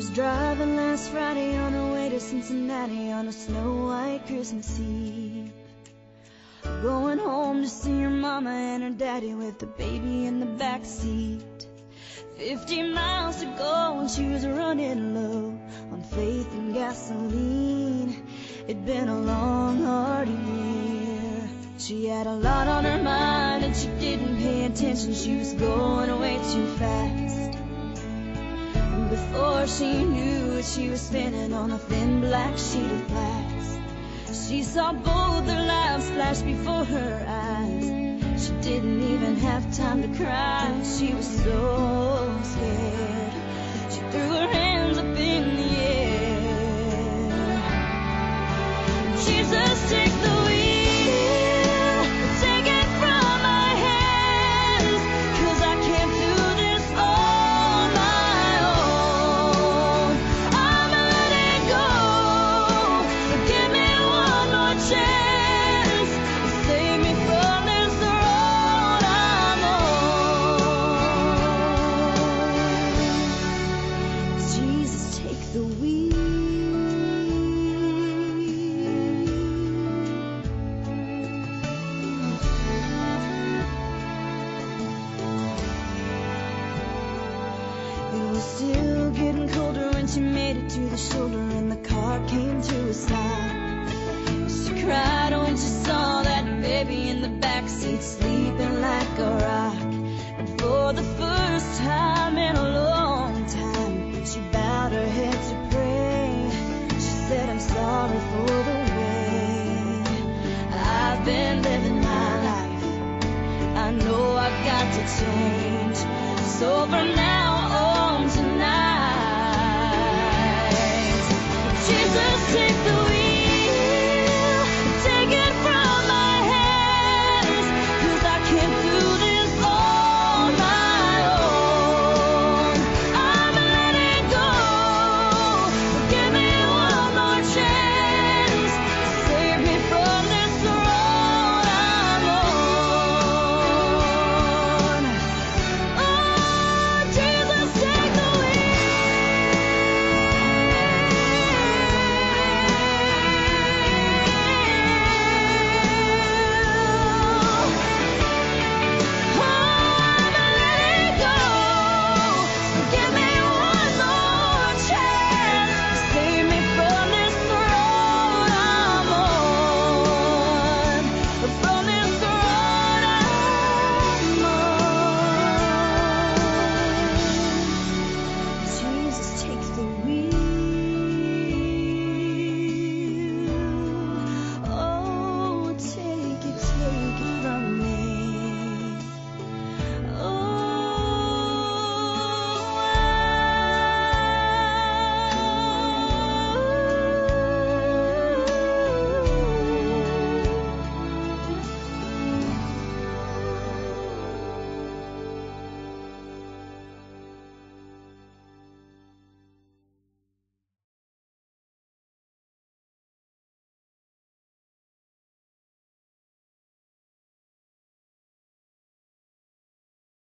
was driving last Friday on her way to Cincinnati on a snow-white Christmas Eve, going home to see her mama and her daddy with the baby in the back seat. 50 miles to go and she was running low on faith and gasoline. It'd been a long, hard year. She had a lot on her mind and she didn't pay attention. She was going way too fast. And before she knew it, she was spinning on a thin black sheet of glass. She saw both their lives flash before her eyes. She didn't even have time to cry. She was so scared. She threw her hands up in the air. Jesus, take the wheel, take it from my hands, 'cause I can't do this on my own. I'ma let it go. Give me one more chance. Save me from this road I'm on. Jesus, take the wheel. It was still getting colder when she made it to the shoulder and the car came to a stop. She cried when she saw that baby in the backseat sleeping like a rock. And for the first time in a long time, she bowed her head to pray. She said, I'm sorry for the way I've been living my life. I know I've got to change. So from now